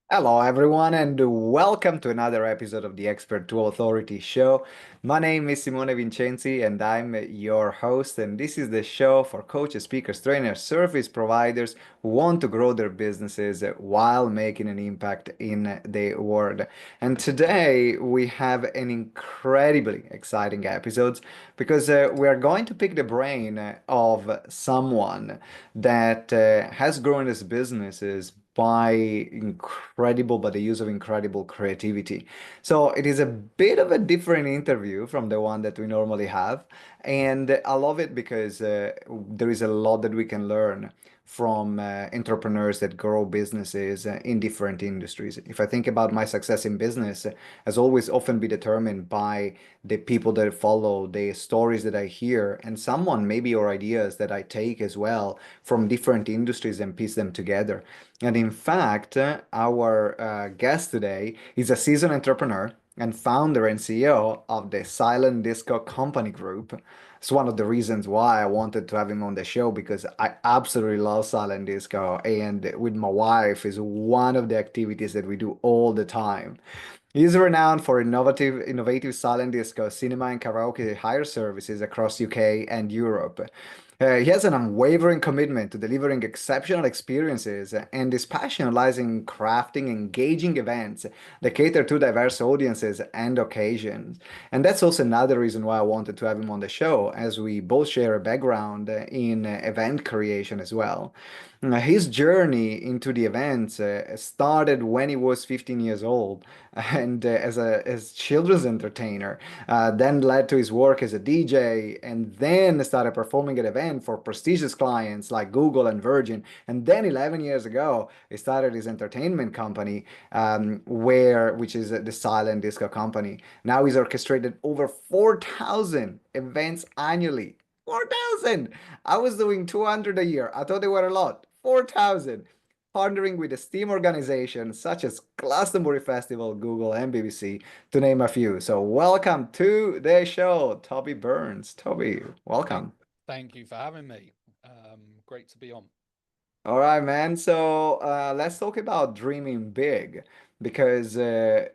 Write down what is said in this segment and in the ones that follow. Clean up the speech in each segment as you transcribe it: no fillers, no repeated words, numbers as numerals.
Hello, everyone, and welcome to another episode of the Expert to Authority show. My name is Simone Vincenzi, and I'm your host. And this is the show for coaches, speakers, trainers, service providers who want to grow their businesses while making an impact in the world. And today we have an incredibly exciting episode because we are going to pick the brain of someone that has grown his businesses by the use of incredible creativity. So it is a bit of a different interview from the one that we normally have. And I love it because there is a lot that we can learn from entrepreneurs that grow businesses in different industries. If I think about my success in business, has always often been determined by the people that I follow, the stories that I hear, and someone maybe or ideas that I take as well from different industries and piece them together. And in fact, our guest today is a seasoned entrepreneur and founder and CEO of the Silent Disco Company Group. It's one of the reasons why I wanted to have him on the show because I absolutely love silent disco, and with my wife is one of the activities that we do all the time. He's renowned for innovative silent disco, cinema, and karaoke hire services across UK and Europe. He has an unwavering commitment to delivering exceptional experiences, and his passion lies in crafting engaging events that cater to diverse audiences and occasions. And that's also another reason why I wanted to have him on the show, as we both share a background in event creation as well. His journey into the events started when he was 15 years old and as children's entertainer, then led to his work as a DJ, and then started performing at events for prestigious clients like Google and Virgin. And then 11 years ago, he started his entertainment company, which is the Silent Disco Company. Now he's orchestrated over 4,000 events annually. 4,000! I was doing 200 a year. I thought they were a lot. 4,000. Partnering with esteemed organizations such as Glastonbury Festival, Google, and BBC, to name a few. So, welcome to the show, Toby Burns. Toby, Thank, welcome. thank you for having me. Great to be on. All right, man. So, let's talk about dreaming big because I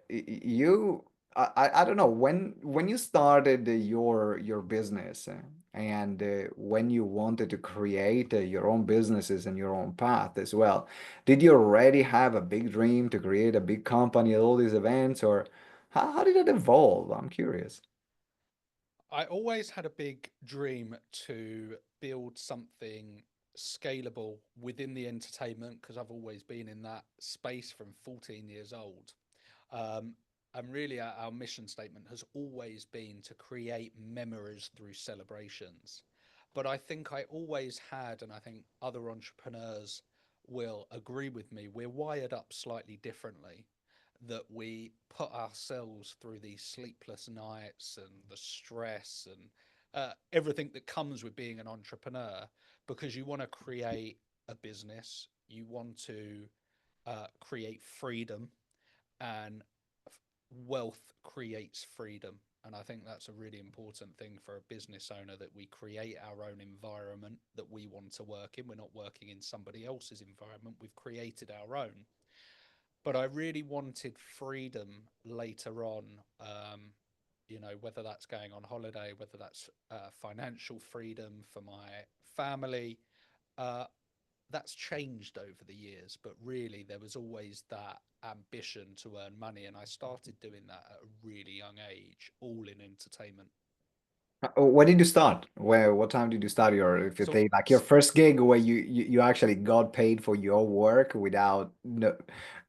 don't know when you started your business and when you wanted to create your own businesses and your own path as well. Did you already have a big dream to create a big company at all these events, or how did it evolve? I'm curious. I always had a big dream to build something scalable within the entertainment because I've always been in that space from 14 years old. Um, and really, our mission statement has always been to create memories through celebrations. But I think I always had, and I think other entrepreneurs will agree with me, we're wired up slightly differently. That we put ourselves through these sleepless nights and the stress and everything that comes with being an entrepreneur because you want to create a business, you want to create freedom, and wealth creates freedom. And I think that's a really important thing for a business owner that we create our own environment that we want to work in. We're not working in somebody else's environment, we've created our own. But I really wanted freedom later on. Whether that's going on holiday, whether that's financial freedom for my family, uh, that's changed over the years. But really, there was always that ambition to earn money, and I started doing that at a really young age, all in entertainment. When did you start? What time did you start your, if you So, take like your first gig where you actually got paid for your work without no,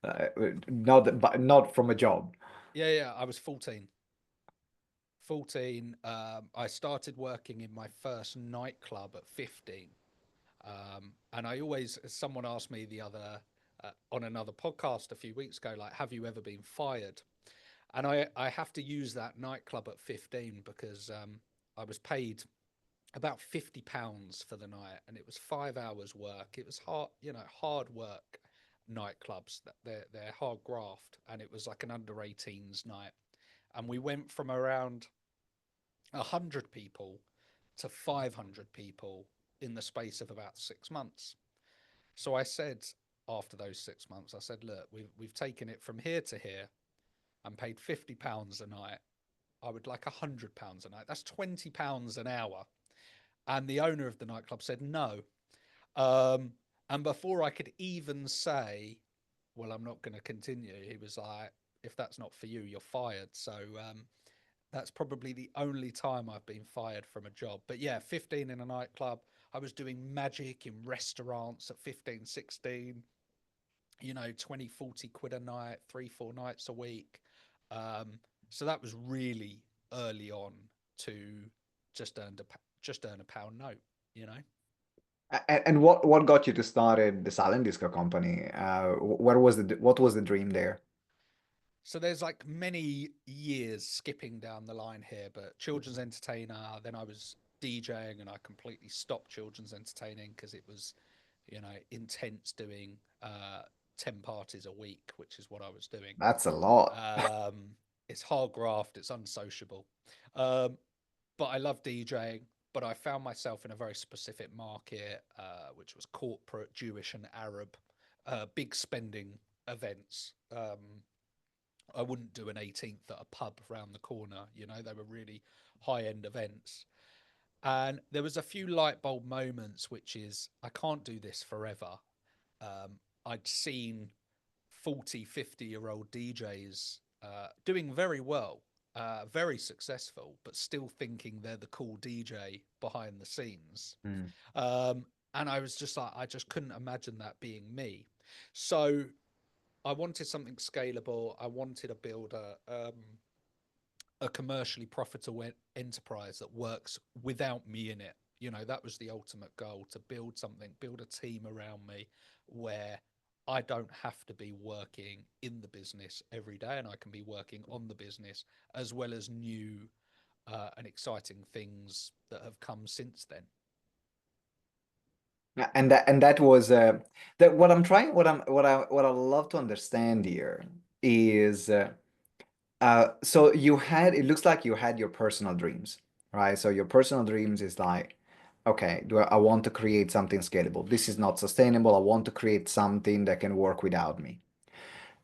uh, not from a job? yeah, yeah, I was 14. 14, I started working in my first nightclub at 15. And I always, someone asked me the other, on another podcast a few weeks ago, like, have you ever been fired? And I have to use that nightclub at 15 because I was paid about £50 for the night, and it was 5 hours work. It was hard, hard work nightclubs. That they're hard graft, and it was like an under 18s night. And we went from around 100 people to 500 people in the space of about 6 months. So I said, after those 6 months. I said, look, we've taken it from here to here and paid £50 a night. I would like £100 a night. That's £20 an hour. And the owner of the nightclub said no. Um, and before I could even say, well, I'm not going to continue, he was like, if that's not for you, you're fired. So that's probably the only time I've been fired from a job. But yeah, 15 in a nightclub. I was doing magic in restaurants at 15, 16, 20, 40 quid a night, 3, 4 nights a week. Um, so that was really early on to just earn just earn a pound note, you know. And what got you to start the silent disco company? Where was what was the dream there? So there's like many years skipping down the line here, but children's entertainer, then I was DJing and I completely stopped children's entertaining because it was, intense doing 10 parties a week, which is what I was doing. That's a lot. Um, it's hard graft, it's unsociable. Um, but I love DJing. But I found myself in a very specific market, which was corporate, Jewish, and Arab, big spending events. I wouldn't do an 18th at a pub around the corner. They were really high end events. And there was a few light bulb moments, which is I can't do this forever. I'd seen 40, 50-year-old DJs doing very well, very successful, but still thinking they're the cool DJ behind the scenes. Mm. Um, and I was just like, I just couldn't imagine that being me. So I wanted something scalable. I wanted to build a commercially profitable enterprise that works without me in it. That was the ultimate goal, to build something, build a team around me where I don't have to be working in the business every day and I can be working on the business as well as new and exciting things that have come since then. Yeah, and that was that what I'm trying what I love to understand here is so you had it looks like you had your personal dreams, right? So your personal dreams is like, okay, I want to create something scalable. This is not sustainable. I want to create something that can work without me.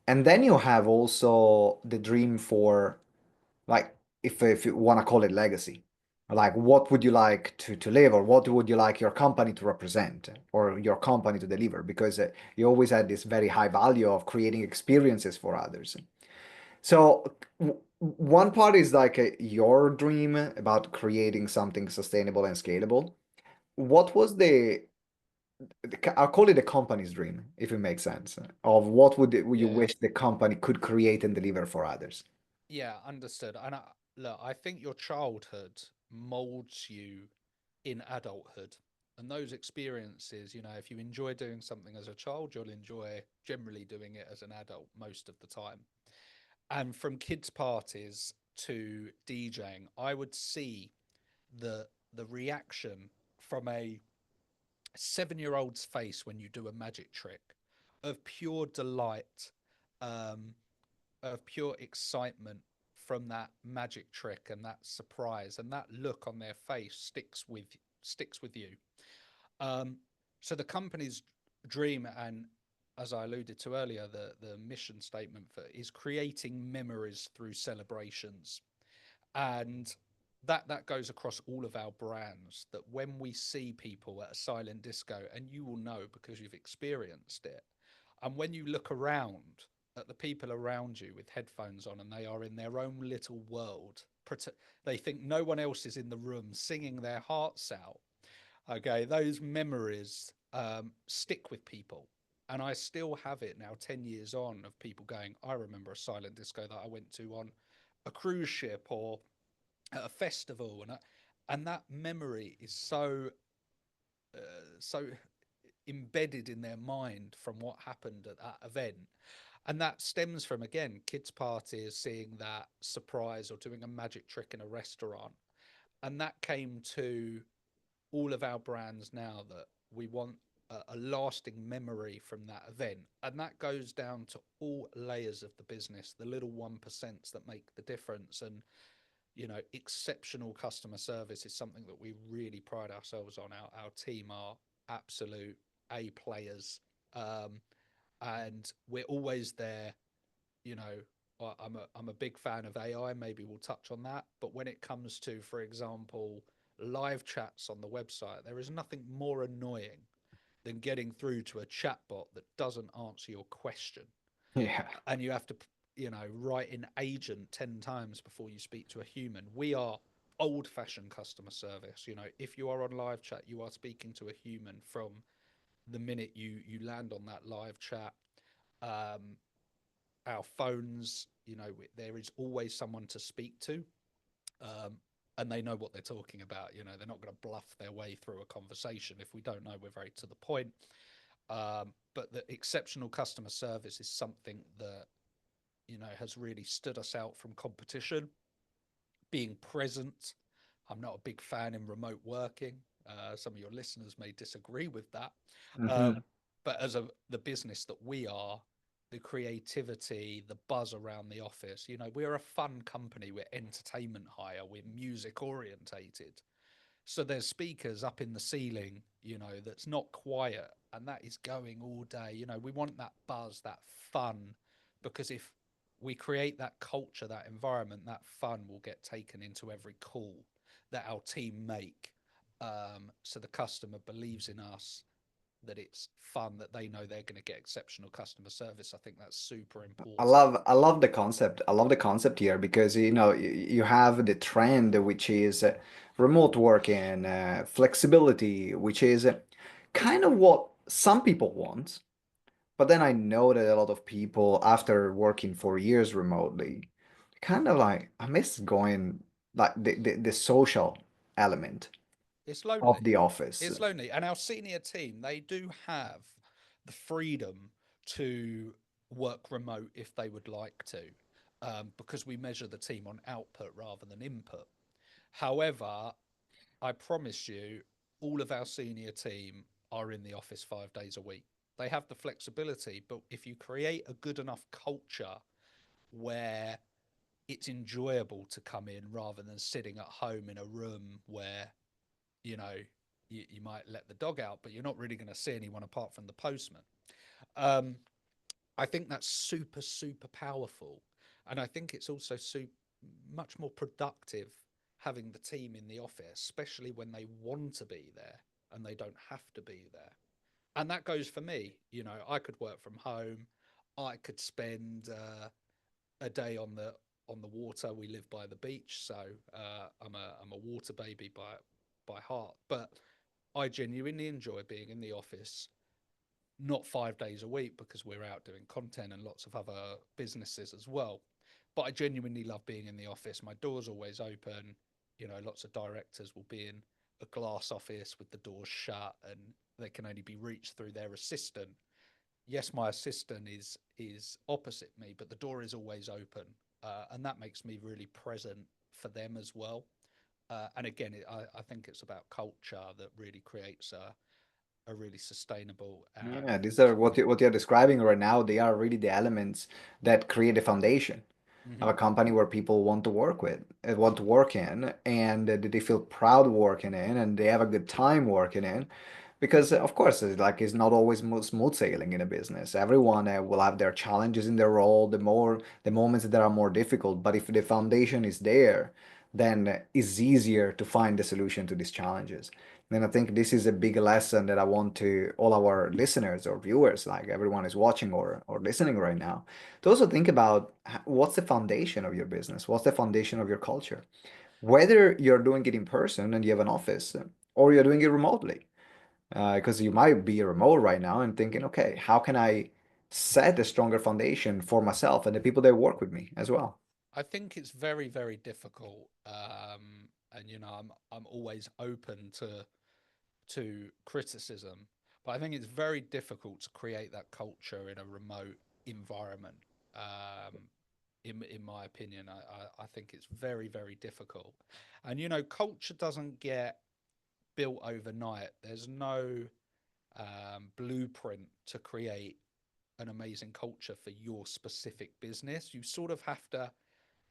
And then you have also the dream for, like, if you want to call it legacy, like what would you like to live, or what would you like your company to represent or your company to deliver? Because you always had this very high value of creating experiences for others. So one part is like your dream about creating something sustainable and scalable. What was I'll call it the company's dream, if it makes sense, of what would you Yeah. wish the company could create and deliver for others? Yeah, understood. And look, I think your childhood molds you in adulthood. And those experiences, if you enjoy doing something as a child, you'll enjoy generally doing it as an adult most of the time. And from kids' parties to DJing, I would see the reaction from a 7-year old's face when you do a magic trick of pure delight, um, of pure excitement from that magic trick and that surprise, and that look on their face sticks with you. Um, so the company's dream, and as I alluded to earlier, the mission statement for is creating memories through celebrations, and that goes across all of our brands. That when we see people at a silent disco, and you will know because you've experienced it, and when you look around at the people around you with headphones on and they are in their own little world, they think no one else is in the room singing their hearts out. Okay, those memories stick with people. And I still have it now, 10 years on, of people going, I remember a silent disco that I went to on a cruise ship or at a festival. And that memory is so embedded in their mind from what happened at that event. And that stems from, again, kids' parties, seeing that surprise or doing a magic trick in a restaurant. And that came to all of our brands now, that we want a lasting memory from that event. And that goes down to all layers of the business, the little 1% that make the difference. And, exceptional customer service is something that we really pride ourselves on. Our team are absolute A players. Um, and we're always there. You know, I'm a big fan of AI. Maybe we'll touch on that. But when it comes to, for example, live chats on the website, there is nothing more annoying than getting through to a chatbot that doesn't answer your question, Yeah. and you have to, write in agent 10 times before you speak to a human. We are old fashioned customer service. If you are on live chat, you are speaking to a human from the minute you land on that live chat. um, our phones, there is always someone to speak to, um, and they know what they're talking about. They're not going to bluff their way through a conversation. If we don't know, we're very to the point. But the exceptional customer service is something that has really stood us out from competition. Being present. I'm not a big fan in remote working. Some of your listeners may disagree with that. Hmm. Um, but as the business that we are, the creativity, the buzz around the office, we're a fun company. We're entertainment hire. We're music orientated. So there's speakers up in the ceiling, that's not quiet, and that is going all day. We want that buzz, that fun, because if we create that culture, that environment, that fun will get taken into every call that our team make. So the customer believes in us, that it's fun, that they know they're going to get exceptional customer service. I think that's super important. I love the concept. I love the concept here because you have the trend which is remote working, flexibility, which is kind of what some people want. But then I know that a lot of people, after working for years remotely, kind of like I miss going like the social element It's of lonely. the office. It's lonely. And our senior team, they do have the freedom to work remote if they would like to, because we measure the team on output rather than input. However, I promise you, all of our senior team are in the office 5 days a week. They have the flexibility, but if you create a good enough culture where it's enjoyable to come in rather than sitting at home in a room where you know you might let the dog out, but you're not really going to see anyone apart from the postman. um, I think that's super super powerful, and I think it's also much more productive having the team in the office, especially when they want to be there and they don't have to be there. And that goes for me. I could work from home. I could spend a day on the water. We live by the beach, so I'm a water baby by heart. But I genuinely enjoy being in the office, not 5 days a week because we're out doing content and lots of other businesses as well. But I genuinely love being in the office. My door's always open. Lots of directors will be in a glass office with the doors shut, and they can only be reached through their assistant. Yes, my assistant is opposite me, but the door is always open, and that makes me really present for them as well. And again, I think it's about culture that really creates a really sustainable Yeah, these are successful. what you're describing right now. They are really the elements that create the foundation of Hmm. a company where people want to work with, want to work in, and they feel proud working in, and they have a good time working in. Because of course, it's not always smooth sailing in a business. Everyone will have their challenges in their role, the moments that are more difficult. But if the foundation is there, then it's easier to find the solution to these challenges. And I think this is a big lesson that I want to all our listeners or viewers, like everyone is watching or listening right now, to also think about what's the foundation of your business, what's the foundation of your culture, whether you're doing it in person and you have an office, or you're doing it remotely. Because you might be remote right now and thinking, okay, how can I set a stronger foundation for myself and the people that work with me as well? I think it's very very difficult, and I'm always open to criticism, but I think it's very difficult to create that culture in a remote environment. Um, in my opinion, I think it's very very difficult, and culture doesn't get built overnight. There's no blueprint to create an amazing culture for your specific business. You sort of have to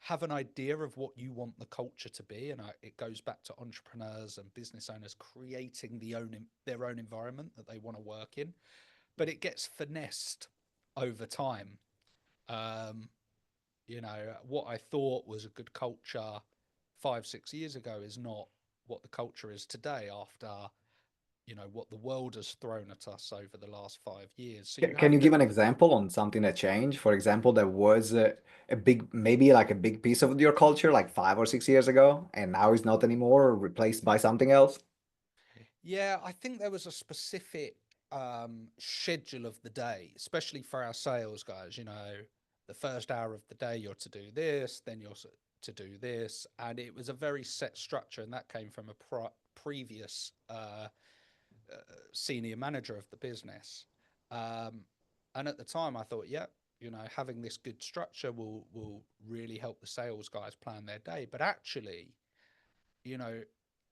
have an idea of what you want the culture to be, and it goes back to entrepreneurs and business owners creating their own environment that they want to work in. But it gets finessed over time. Um, what I thought was a good culture 5, 6 years ago is not what the culture is today after, what the world has thrown at us over the last 5 years. So you Can have you to, give an example on something that changed? For example, there was a big, maybe like a big piece of your culture like 5 or 6 years ago, and now it's not anymore, or replaced by something else. yeah, I think there was a specific schedule of the day, especially for our sales guys. The first hour of the day, you're to do this, then to do this. And it was a very set structure. And that came from a previous senior manager of the business. Um, and at the time, I thought, yeah, having this good structure will really help the sales guys plan their day. But actually, you know,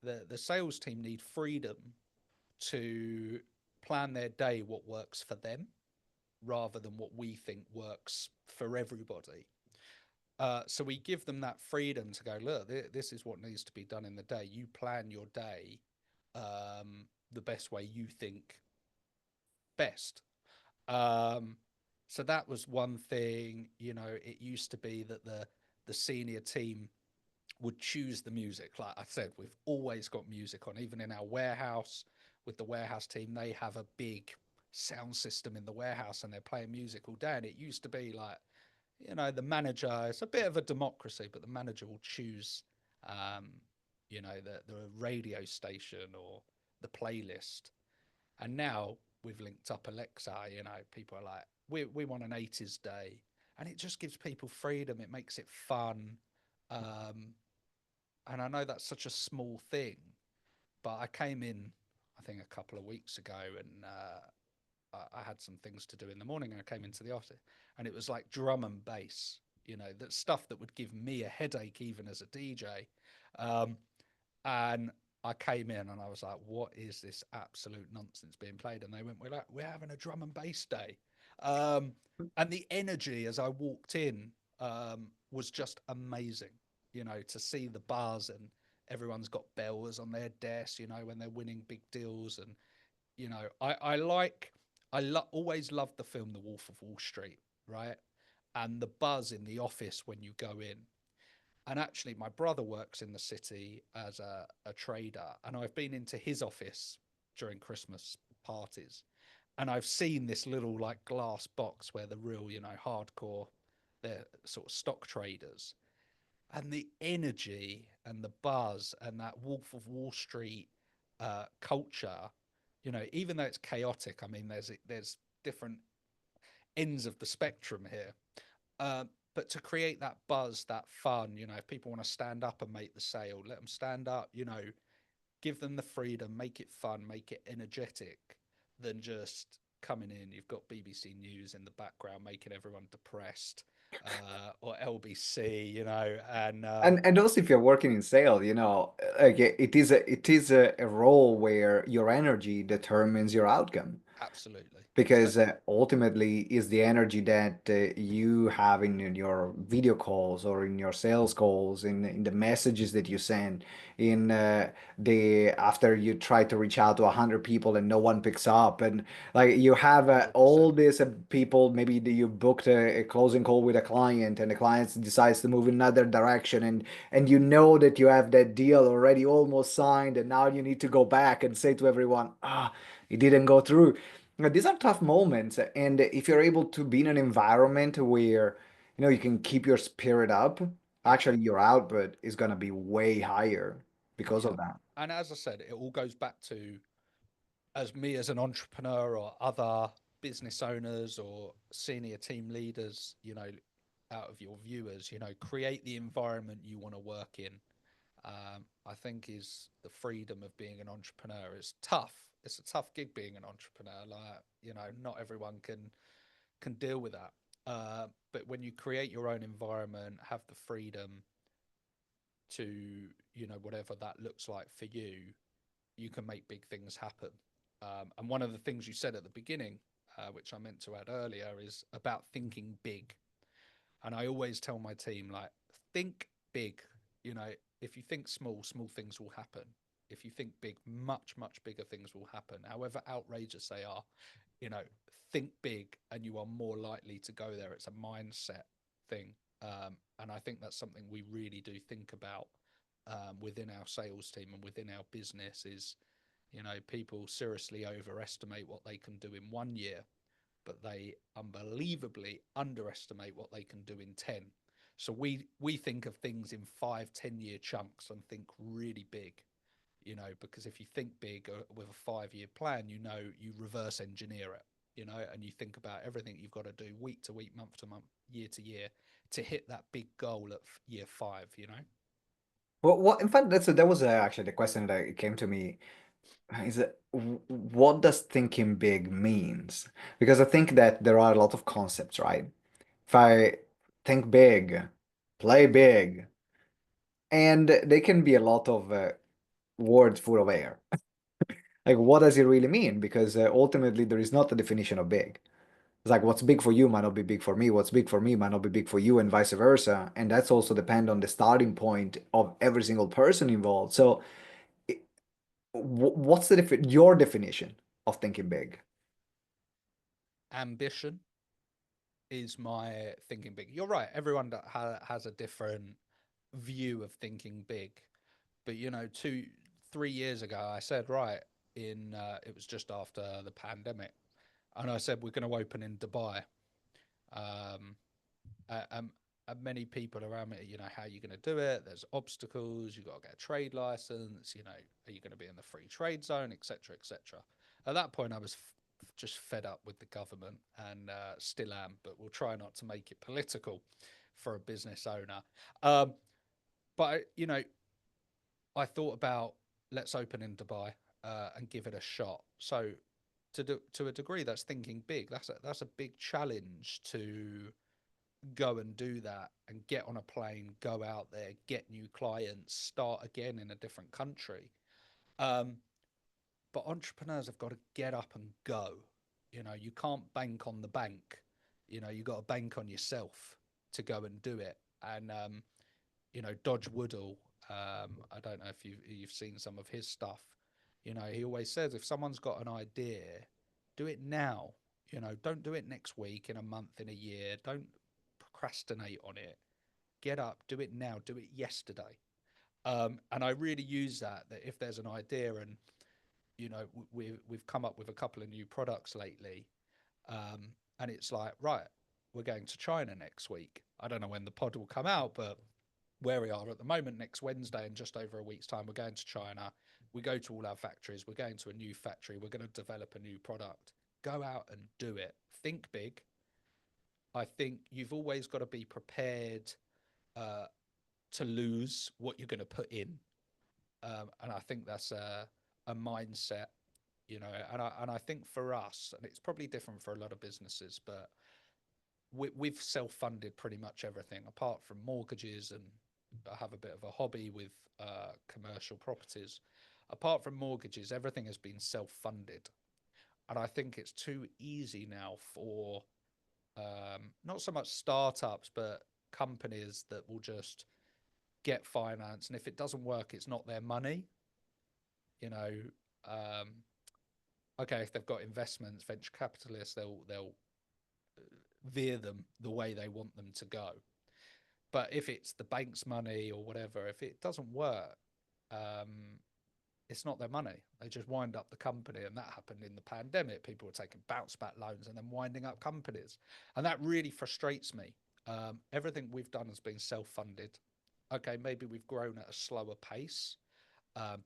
the sales team need freedom to plan their day what works for them rather than what we think works for everybody. So we give them that freedom to go, look, this is what needs to be done in the day. You plan your day the best way you think best. Um, so that was one thing. It used to be that the senior team would choose the music. Like I said, we've always got music on, even in our warehouse. With the warehouse team, they have a big sound system in the warehouse and they're playing music all day. And it used to be like, the manager, it's a bit of a democracy, but the manager will choose, um, the radio station or the playlist. And now we've linked up Alexa, people are like, we want an 80s day. And it just gives people freedom. It makes it fun. Um, and I know that's such a small thing, but I came in, I think, a couple of weeks ago, and I had some things to do in the morning, and I came into the office, and it was like drum and bass, that stuff that would give me a headache even as a DJ. Um, and I came in and I was like, "What is this absolute nonsense being played?" And they went, "We're having a drum and bass day," um, and the energy as I walked in was just amazing. To see the bars and everyone's got bells on their desk. When they're winning big deals, and always loved the film The Wolf of Wall Street, right? And the buzz in the office when you go in, and actually, my brother works in the city as a trader, and I've been into his office during Christmas parties, and I've seen this little like glass box where the real, hardcore, they're sort of stock traders, and the energy and the buzz and that Wolf of Wall Street culture, even though it's chaotic, I mean, there's different ends of the spectrum here. Uh, but to create that buzz, that fun, if people want to stand up and make the sale, let them stand up, give them the freedom, make it fun, make it energetic, than just coming in. You've got BBC News in the background making everyone depressed, or LBC, and And also, if you're working in sales, like it is a role where your energy determines your outcome. absolutely. So, Because ultimately is the energy that you have in your video calls or in your sales calls, in the messages that you send, in the after you try to reach out to 100 people and no one picks up, and like you have all 100%. these people, maybe you booked a closing call with a client and the client decides to move in another direction, and you know that you have that deal already almost signed, and now you need to go back and say to everyone, it didn't go through. These are tough moments, and if you're able to be in an environment where you can keep your spirit up, Yeah. actually your output is going to be way higher because Yeah. of that. And as I said, it all goes back to, as me as an entrepreneur or other business owners or senior team leaders, out of your viewers, create the environment you want to work in. I think is the freedom of being an entrepreneur. It's tough. It's a tough gig being an entrepreneur. Like, not everyone can deal with that. But when you create your own environment, have the freedom to, whatever that looks like for you can make big things happen. And one of the things you said at the beginning, which I meant to add earlier, is about thinking big. And I always tell my team, like, think big. You know, if you think small, small things will happen. If you think big, much, much bigger things will happen, however outrageous they are. You know, think big and you are more likely to go there. It's a mindset thing. And I think that's something we really do think about within our sales team and within our business is, people seriously overestimate what they can do in 1 year, but they unbelievably underestimate what they can do in 10. So we think of things in 5, 10 year chunks and think really big, because if you think big with a 5 year plan, you reverse engineer it, and you think about everything you've got to do week to week, month to month, year to year to hit that big goal at year 5. Well, in fact, that was actually the question that came to me. Is it, what does thinking big means? Because I think that there are a lot of concepts, right? If I think big, play big, and they can be a lot of words full of air. Like, what does it really mean? Because ultimately, there is not a definition of big. It's like what's big for you might not be big for me. What's big for me might not be big for you, and vice versa. And that's also depend on the starting point of every single person involved. So, what's your definition of thinking big? Ambition is my thinking big. You're right. Everyone that has a different view of thinking big. But 3 years ago, I said, right, it was just after the pandemic, and I said we're going to open in Dubai. Um, and many people around me, how are you going to do it? There's obstacles. You've got to get a trade license. Are you going to be in the free trade zone, etc., etc. At that point, I was just fed up with the government, and still am. But we'll try not to make it political for a business owner. But I thought about let's open in Dubai and give it a shot. So to a degree, that's thinking big. That's a big challenge to go and do that and get on a plane, go out there, get new clients, start again in a different country. Um, but entrepreneurs have got to get up and go. You can't bank on the bank. You got to bank on yourself to go and do it. And Dodge Woodall. I don't know if you've seen some of his stuff. He always says if someone's got an idea, do it now. Don't do it next week, in a month, in a year. Don't procrastinate on it. Get up, do it now, do it yesterday. And I really use that. That if there's an idea, and we've come up with a couple of new products lately, and it's like, right, we're going to China next week. I don't know when the pod will come out, but where we are at the moment, next Wednesday, in just over a week's time, we're going to China. We go to all our factories. We're going to a new factory. We're going to develop a new product. Go out and do it. Think big. I think you've always got to be prepared uh, to lose what you're going to put in. And I think that's a mindset, and I think for us, and it's probably different for a lot of businesses, but we've self-funded pretty much everything apart from mortgages, and I have a bit of a hobby with commercial properties. Apart from mortgages, everything has been self-funded, and I think it's too easy now for not so much startups, but companies that will just get finance, and if it doesn't work, it's not their money. You know, um, okay, if they've got investments, venture capitalists, they'll veer them the way they want them to go. But if it's the bank's money or whatever, if it doesn't work, um, it's not their money. They just wind up the company, and that happened in the pandemic. People were taking bounce back loans and then winding up companies, and that really frustrates me. Everything we've done has been self-funded. Okay, maybe we've grown at a slower pace,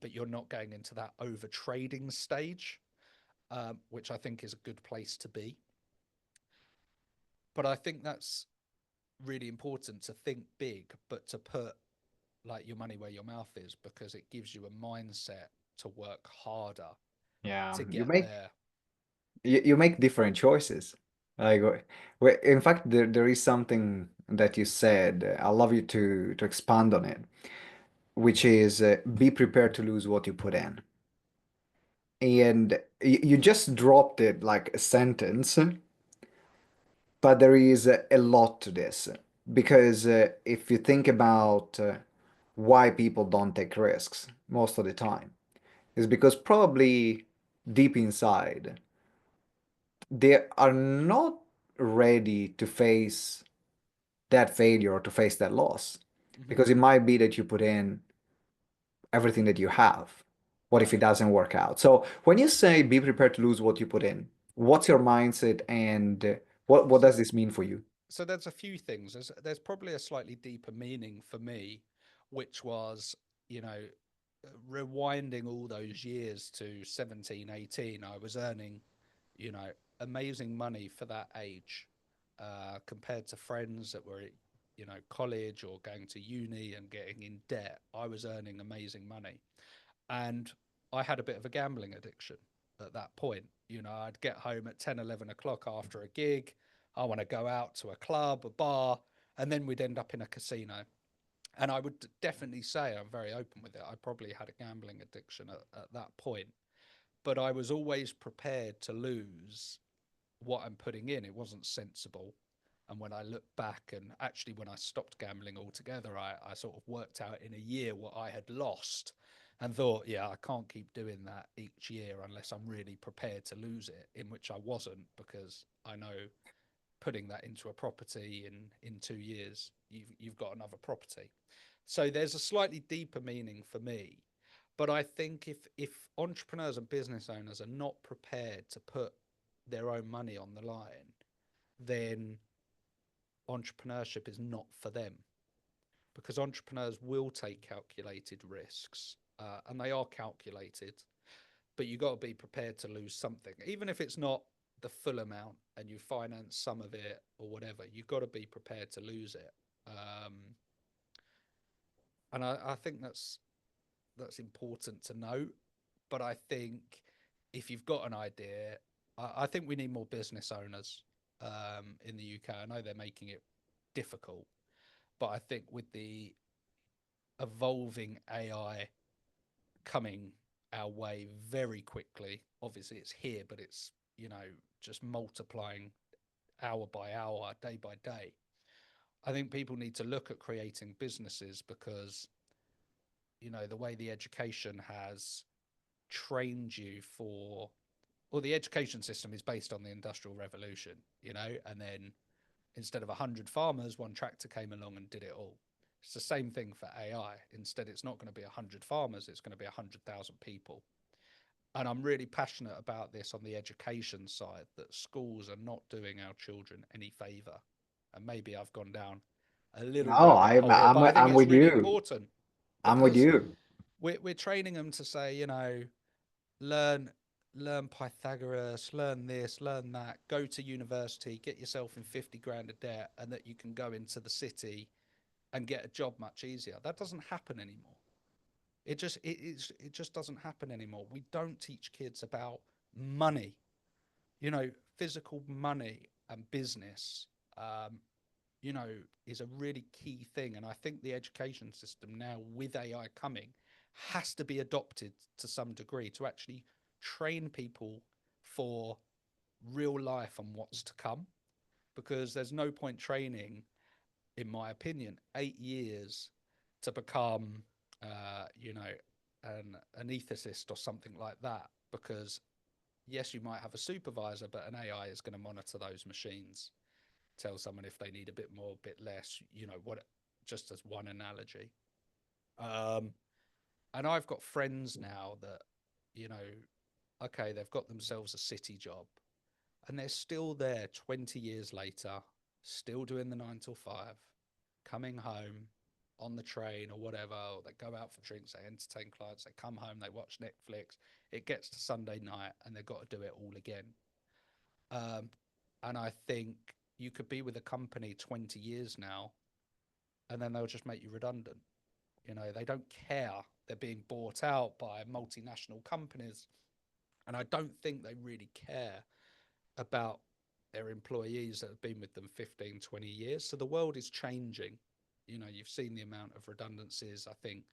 but you're not going into that over trading stage, which I think is a good place to be. But I think that's really important to think big, but to put like your money where your mouth is, because it gives you a mindset to work harder Yeah, to you get make there. you make different choices. Like, in fact, there is something that you said. I love you to expand on it, which is be prepared to lose what you put in. And you just dropped it like a sentence, but there is a lot to this. Because if you think about why people don't take risks most of the time, is because probably deep inside they are not ready to face that failure or to face that loss. Hmm. Because it might be that you put in everything that you have. What if it Right. doesn't work out? So when you say be prepared to lose what you put in, what's your mindset and what So, does this mean for you? so there's a few things. There's probably a slightly deeper meaning for me, which was, you know, rewinding all those years to 17, 18. I was earning, you know, amazing money for that age, compared to friends that were at, you know, college or going to uni and getting in debt. I was earning amazing money. And I had a bit of a gambling addiction at that point. You know, I'd get home at 10, 11 o'clock after a gig. I want to go out to a club, a bar, and then we'd end up in a casino. And I would definitely say, I'm very open with it, I probably had a gambling addiction at that point. But I was always prepared to lose what I'm putting in. It wasn't sensible. And when I look back, and actually when I stopped gambling altogether, I sort of worked out in a year what I had lost and thought, yeah, I can't keep doing that each year unless I'm really prepared to lose it, in which I wasn't, because I know putting that into a property in 2 years, you've got another property. So there's a slightly deeper meaning for me. But I think if entrepreneurs and business owners are not prepared to put their own money on the line, then entrepreneurship is not for them, because entrepreneurs will take calculated risks, and they are calculated, but you got to be prepared to lose something, even if it's not the full amount and you finance some of it or whatever. You've got to be prepared to lose it, and I think that's important to note. But I think if you've got an idea, I think we need more business owners, in the UK. I know they're making it difficult, but I think with the evolving AI coming our way very quickly, obviously it's here, but it's, you know, just multiplying hour by hour, day by day. I think people need to look at creating businesses because, you know, the way the education has trained you for, well, the education system is based on the Industrial Revolution, you know, and then instead of 100 farmers, one tractor came along and did it all. It's the same thing for AI. Instead, it's not going to be 100 farmers, it's going to be 100,000 people. And I'm really passionate about this on the education side, that schools are not doing our children any favor. And maybe I've gone down a little No, rabbit hole here, but I think I'm it's with really you. important I'm with because you. we're training them to say, you know, learn learn Pythagoras, learn this, learn that, go to university, get yourself in 50 grand of debt, and that you can go into the city and get a job much easier. That doesn't happen anymore. It just doesn't happen anymore. We don't teach kids about money, you know, physical money and business. Um, you know, is a really key thing. And I think the education system now, with AI coming, has to be adopted to some degree to actually train people for real life and what's to come. Because there's no point training, in my opinion, 8 years to become, you know, an anaesthetist or something like that. Because yes, you might have a supervisor, but an AI is going to monitor those machines, tell someone if they need a bit more, a bit less, you know, what, just as one analogy. Um, and I've got friends now that, you know, okay, they've got themselves a city job and they're still there 20 years later, still doing the 9 till 5, coming home on the train or whatever, or they go out for drinks, they entertain clients, they come home, they watch Netflix. It gets to Sunday night and they've got to do it all again. Um, and I think you could be with a company 20 years now and then they'll just make you redundant. You know, they don't care. They're being bought out by multinational companies. And I don't think they really care about their employees that have been with them 15, 20 years. So the world is changing. You know, you've seen the amount of redundancies. I think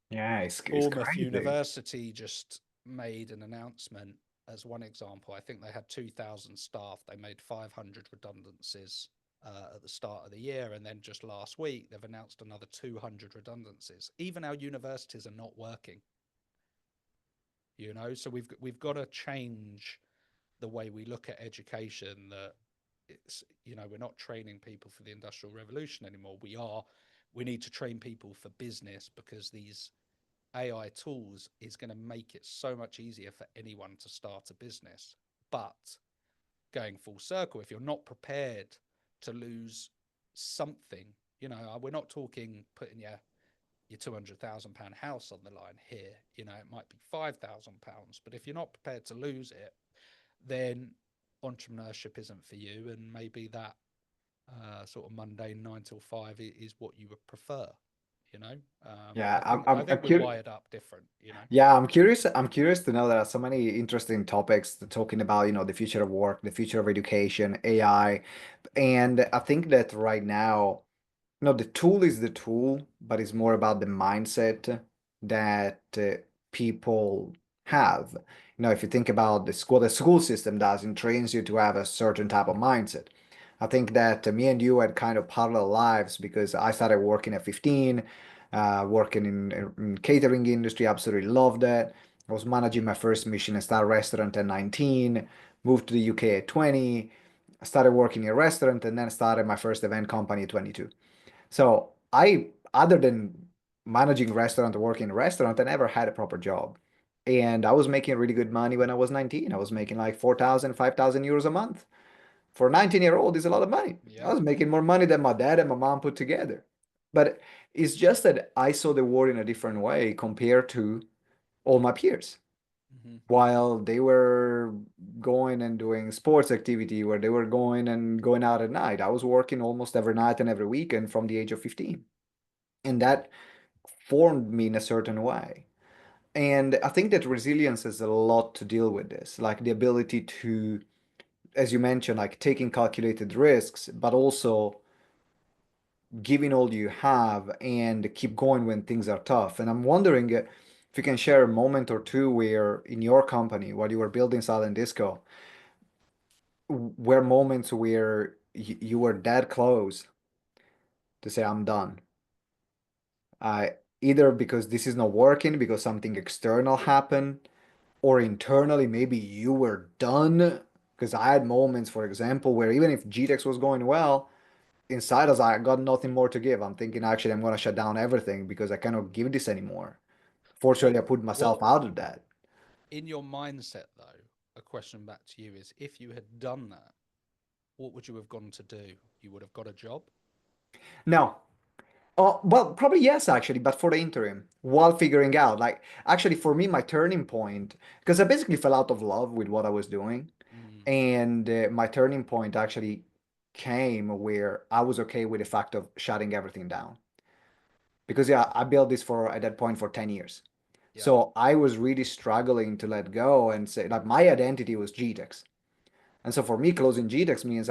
Yeah, it's Bournemouth crazy. University just made an announcement as one example. I think they had 2,000 staff. They made 500 redundancies at the start of the year. And then just last week, they've announced another 200 redundancies. Even our universities are not working, you know, so we've got to change the way we look at education, that it's, we're not training people for the industrial revolution anymore. We need to train people for business, because these AI tools is going to make it so much easier for anyone to start a business. But going full circle, if you're not prepared to lose something, we're not talking putting your £200,000 house on the line here. It might be £5,000, but if you're not prepared to lose it, then entrepreneurship isn't for you, and maybe that sort of mundane 9 till 5 is what you would prefer. You know, Yeah, I think I I'm think we're curious. wired up different. Yeah, I'm curious. I'm curious to know there are so many interesting topics talking about, the future of work, the future of education, AI, and I think that right now, the tool is the tool, but it's more about the mindset that people have. If you think about the school system does, it trains you to have a certain type of mindset. I think that me and you had kind of parallel lives because I started working at 15, working in catering industry, absolutely loved it. I was managing my first Michelin-star restaurant at 19, moved to the UK at 20, started working in a restaurant, and then started my first event company at 22. So other than managing restaurant or working in a restaurant, I never had a proper job. And I was making really good money when I was 19. I was making like 4,000, 5,000 euros a month. For a 19-year-old, is a lot of money. I Yeah. was making more money than my dad and my mom put together. But it's just that I saw the world in a different way compared to all my peers. Hmm. While they were going and doing sports activity, where they were going out at night, I was working almost every night and every weekend from the age of 15. And that formed me in a certain way. And I think that resilience has a lot to deal with this, like the ability to, as you mentioned, like taking calculated risks, but also giving all you have and keep going when things are tough. And I'm wondering if you can share a moment or two where in your company, while you were building Silent Disco, were moments where you were that close to say, I'm done. I Either because this is not working, because something external happened, or internally, maybe you were done. Because I had moments, for example, where even if GTeX was going well, inside us, I got nothing more to give. I'm thinking, actually, I'm going to shut down everything because I cannot give this anymore. What Fortunately, I put what myself out of that. in your mindset though? A question back to you is: if you had done that, what would you have gone to do? You would have got a job. No. Oh, well, probably yes, actually, but for the interim, while figuring out, like, actually, for me, my turning point, because I basically fell out of love with what I was doing. Mm, And my turning point actually came where I was okay with the fact of shutting everything down. Because yeah, I built this for at that point for 10 years. yeah, So I was really struggling to let go and say like my identity was GTeX. And so for me, closing GTeX means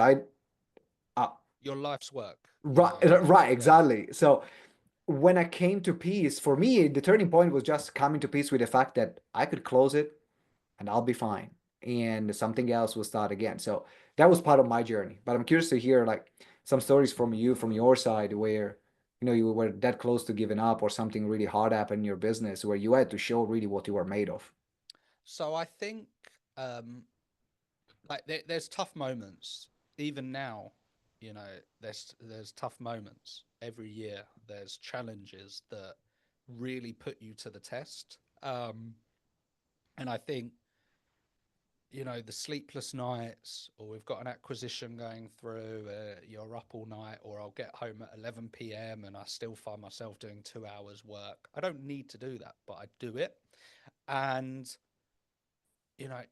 uh, your life's work. right, right, exactly. So when I came to peace, for me, the turning point was just coming to peace with the fact that I could close it and I'll be fine. And something else will start again. So that was part of my journey. But I'm curious to hear like some stories from you, from your side, where you were that close to giving up or something really hard happened in your business where you had to show really what you were made of. So I think, um, like there's tough moments even now. There's tough moments every year. There's challenges that really put you to the test. And I think, the sleepless nights, or we've got an acquisition going through, you're up all night, or I'll get home at 11 p.m. and I still find myself doing 2 hours work. I don't need to do that, but I do it. And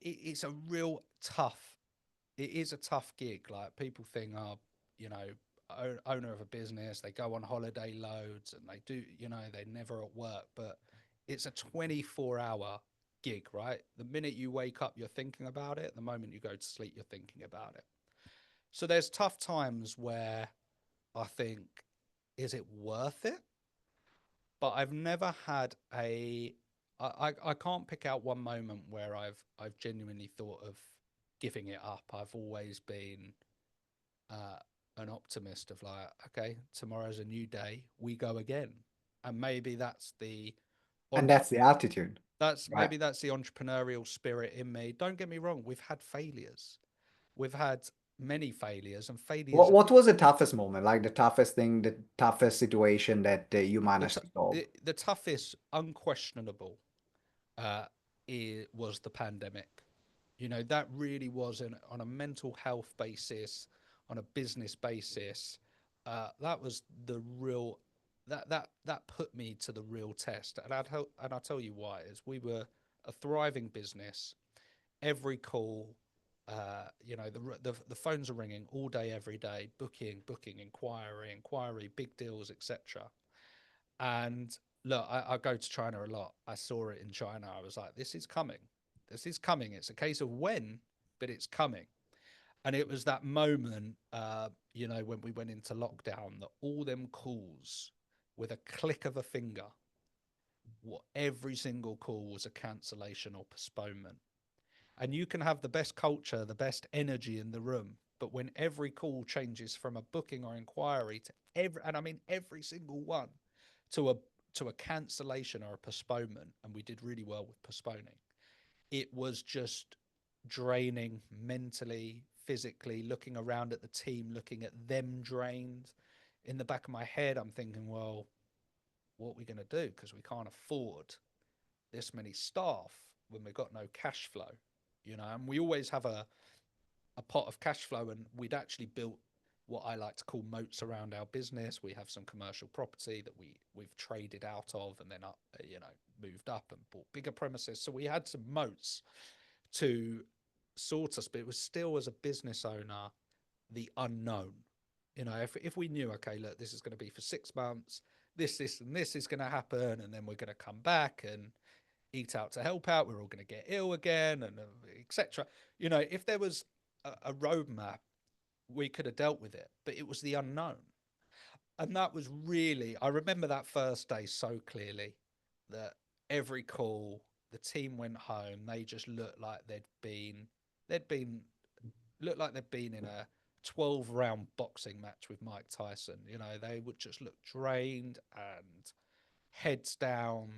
it's a real tough it is a tough gig. Like, people think, oh, you know, owner of a business, they go on holiday loads and they do, they're never at work, but it's a 24-hour gig, right? The minute you wake up, you're thinking about it. The moment you go to sleep, you're thinking about it. So there's tough times where I think, is it worth it? But I've never had I can't pick out one moment where I've genuinely thought of giving it up. I've always been uh, an optimist of like, okay, tomorrow's a new day, we go again. And maybe that's the And that's the attitude, That's right? maybe that's the entrepreneurial spirit in me. Don't get me wrong, we've had failures. We've had many failures, and failures What was the toughest moment, like the toughest thing, the toughest situation that you the managed t- to solve? the toughest, unquestionable, uh, was the pandemic. You know, that really was on a mental health basis, on a business basis. That was the real that put me to the real test, and I'll tell you why. Is we were a thriving business. Every call, the phones are ringing all day, every day, booking, inquiry, big deals, etc. And look, I go to China a lot. I saw it in China. I was like, this is coming. This is coming. It's a case of when, but it's coming. And it was that moment, when we went into lockdown, that all them calls with a click of a finger, what every single call was a cancellation or postponement. And you can have the best culture, the best energy in the room, but when every call changes from a booking or inquiry to and I mean every single one, to a cancellation or a postponement, and we did really well with postponing, it was just draining mentally, physically, looking around at the team, looking at them drained. In the back of my head, I'm thinking, well, what are we going to do? Because we can't afford this many staff when we've got no cash flow, and we always have a pot of cash flow, and we'd actually built what I like to call moats around our business. We have some commercial property that we've traded out of, and then moved up and bought bigger premises. So we had some moats to sort us, but it was still, as a business owner, the unknown. If we knew, okay, look, this is going to be for 6 months, this and this is going to happen, and then we're going to come back and eat out to help out, we're all going to get ill again, and etc. If there was a roadmap, we could have dealt with it, but it was the unknown. And that was really, I remember that first day so clearly, that every call, the team went home, they just looked like they'd been, looked like they'd been in a 12 round boxing match with Mike Tyson. They would just look drained and heads down.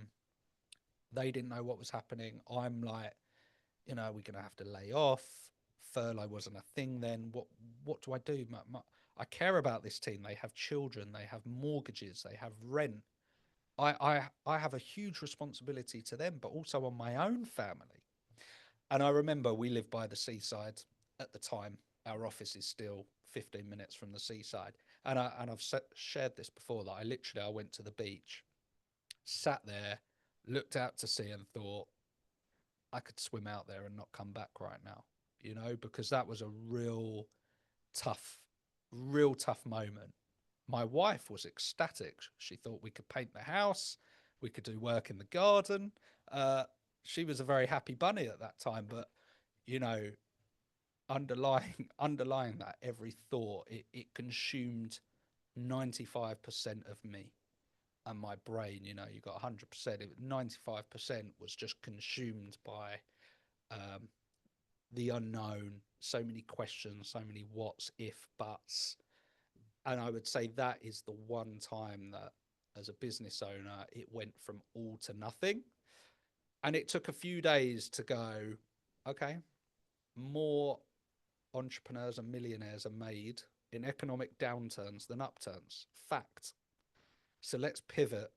They didn't know what was happening. I'm like, we're going to have to lay off. Furlough wasn't a thing then. What do I do? I care about this team. They have children. They have mortgages. They have rent. I have a huge responsibility to them, but also on my own family. And I remember we lived by the seaside at the time. Our office is still 15 minutes from the seaside. And I've shared this before, that I went to the beach, sat there, looked out to sea, and thought, I could swim out there and not come back right now, because that was a tough, real tough moment. My wife was ecstatic. She thought we could paint the house, we could do work in the garden. Uh, she was a very happy bunny at that time, but you know, underlying that every thought, it consumed 95% of me and my brain. You got 100%. 95% was just consumed by um, the unknown, so many questions, so many what's, if, buts. And I would say that is the one time that, as a business owner, it went from all to nothing. And it took a few days to go, okay, more entrepreneurs and millionaires are made in economic downturns than upturns. Fact. So let's pivot,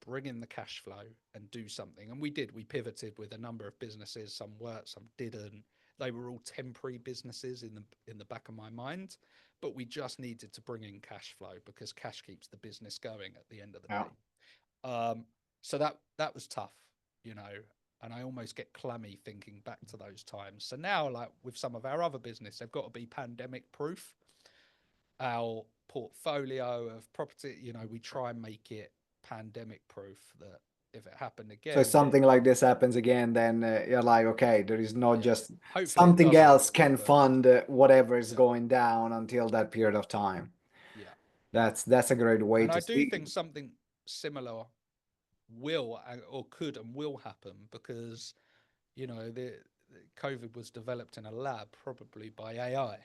bring in the cash flow, and do something. And we did. We pivoted with a number of businesses. Some worked, some didn't. They were all temporary businesses in the back of my mind, but we just needed to bring in cash flow, because cash keeps the business going at the end of the Yeah. day. Um, so that was tough, you know. And I almost get clammy thinking back to those times. So now, like with some of our other business, they've got to be pandemic proof. Our portfolio of property, we try and make it pandemic proof, that if it happened So if again, we're, something like this happens again, then you're like, okay, there is not yeah, just hopefully it something doesn't, else can but fund whatever is yeah, going down until that period of time. yeah. That's a great way And to I do see. think something similar will or could and will happen, because the COVID was developed in a lab, probably by AI,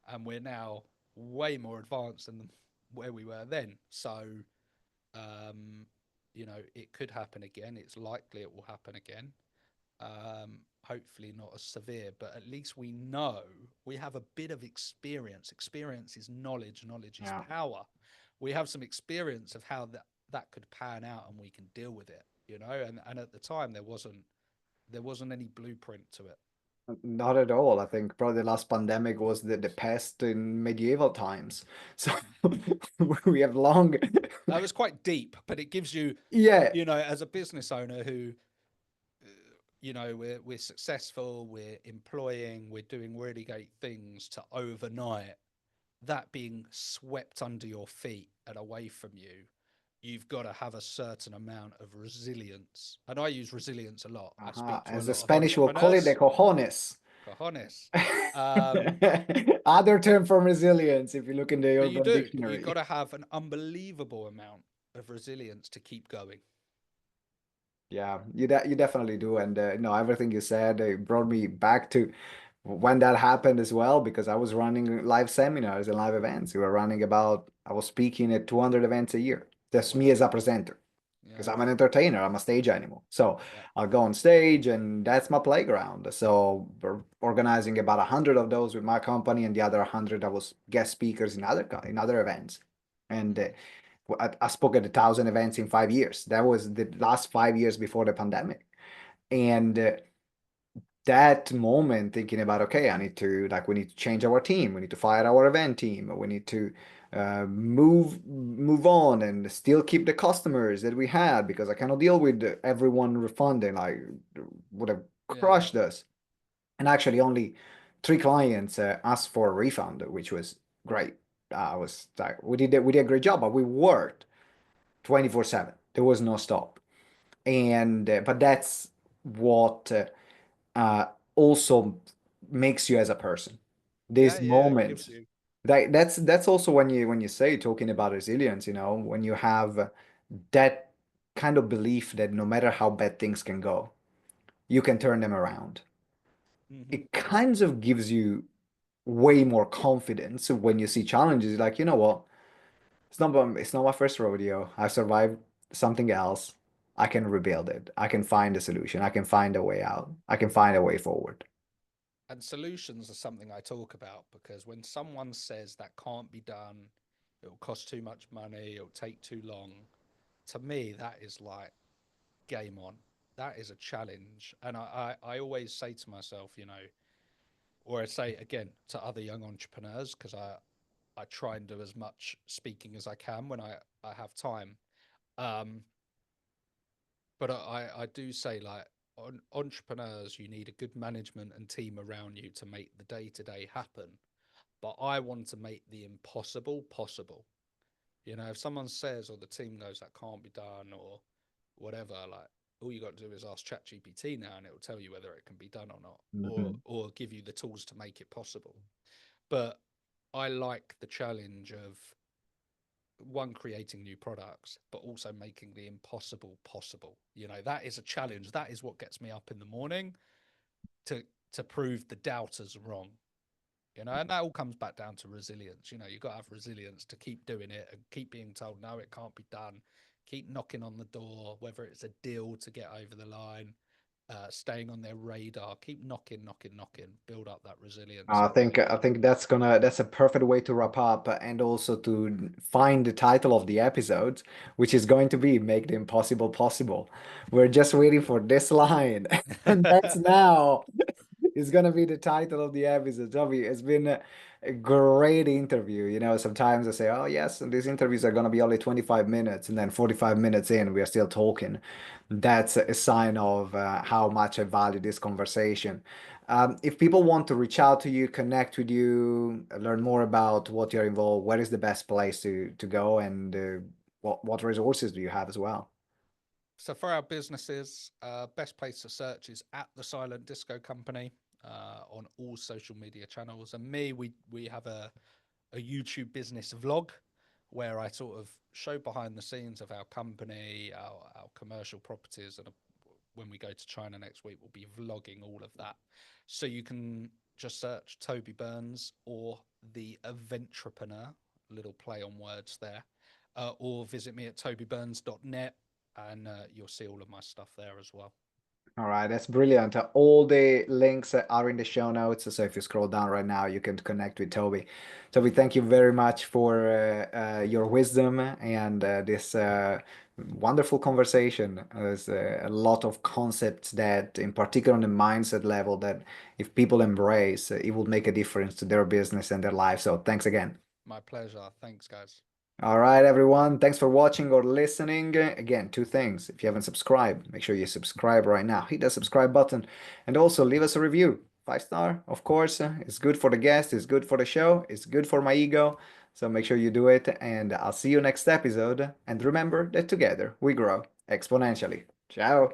and we're now way more advanced than where we were then. So um, it could happen again. It's likely it will happen again. Hopefully not as severe, but at least we know we have a bit of experience. Experience is knowledge, knowledge is Yeah. power. We have some experience of how that could pan out and we can deal with it, and at the time there wasn't any blueprint to it. Not at all. I think probably the last pandemic was the pest in medieval times. So we have long, That was quite deep, but it gives you, yeah, as a business owner who, we're successful, we're employing, we're doing really great things to overnight that being swept under your feet and away from you, you've got to have a certain amount of resilience. And I use resilience a lot. I uh-huh. speak to a As the lot of Spanish will call it, the entrepreneurs. cojones. Cojones. Um, Other term for resilience, if you look in the but you Urban do. You've got Dictionary. to have an unbelievable amount of resilience to keep going. Yeah, you definitely do, and no, everything you said brought me back to when that happened as well, because I was running live seminars and live events. We were running about, I was speaking at 200 events a year. That's me Wow. as a presenter, because Yeah. I'm an entertainer. I'm a stage animal. So Yeah. I'll go on stage, and that's my playground. So we're organizing about 100 of those with my company, and the other 100 I was guest speakers in in other events. And Mm. I spoke at 1,000 events in 5 years. That was the last 5 years before the pandemic. And that moment thinking about, okay, I need to, like, we need to change our team. We need to fire our event team. We need to move on and still keep the customers that we had, because I cannot deal with everyone refunding. Like, would have Yeah. crushed us. And actually only three clients asked for a refund, which was great. I was like, we did a great job, but we worked 24/7. There was no stop. And but that's what uh, also makes you as a person. Yeah. These Yeah. It gives moments, you. that's also when you say talking about resilience, when you have that kind of belief that no matter how bad things can go, you can turn them around. Hmm. It kind of gives you way more confidence when you see challenges. Like, you know what? It's not my first rodeo. I survived something else. I can rebuild it. I can find a solution. I can find a way out. I can find a way forward. And solutions are something I talk about because when someone says that can't be done, it'll cost too much money, it'll take too long, to me, that is like game on. That is a challenge. And I always say to myself, or I say again to other young entrepreneurs, because I try and do as much speaking as I can when I have time. Um, but I do say, like, on entrepreneurs, you need a good management and team around you to make the day to day happen. But I want to make the impossible possible. If someone says or the team goes that can't be done or whatever, like, all you got to do is ask ChatGPT now, and it will tell you whether it can be done or not, or Mhm. give you the tools to make it possible. But I like the challenge of one, creating new products, but also making the impossible possible. That is a challenge. That is what gets me up in the morning to prove the doubters wrong. And that all comes back down to resilience. You've got to have resilience to keep doing it and keep being told no, it can't be done. Keep knocking on the door, whether it's a deal to get over the line, staying on their radar. Keep knocking, knocking, knocking. Build up that resilience, I and think I think that's a perfect way to wrap up, and also to find the title of the episode, which is going to be "Make the Impossible Possible." We're just waiting for this line, and that's now. It's gonna be the title of the episode. Toby, it's been a great interview. Sometimes I say, "Oh yes," and these interviews are gonna be only 25 minutes, and then 45 minutes in, we are still talking. That's a sign of how much I value this conversation. If people want to reach out to you, connect with you, learn more about what you're involved, where is the best place to go, and what resources do you have as well? so for our businesses, best place to search is at the Silent Disco Company on all social media channels. And me, we have a YouTube business vlog where I sort of show behind the scenes of our company, our commercial properties, and when we go to China next week, we'll be vlogging all of that. So you can just search Toby Burns or the Eventrepreneur, little play on words there, or visit me at tobyburns.net. and you'll see all of my stuff there as well. All right, that's brilliant. All the links are in the show notes. So if you scroll down right now, you can connect with Toby. Toby, thank you very much for your wisdom and this wonderful conversation. There's a lot of concepts that, in particular on the mindset level, that if people embrace, it will make a difference to their business and their life. So thanks again. My pleasure. Thanks, guys. All right, everyone. Thanks for watching or listening. Again, two things. If you haven't subscribed, make sure you subscribe right now. Hit the subscribe button and also leave us a review. 5 star, of course. It's good for the guest. It's good for the show. It's good for my ego. So make sure you do it. And I'll see you next episode. And remember that together we grow exponentially. Ciao.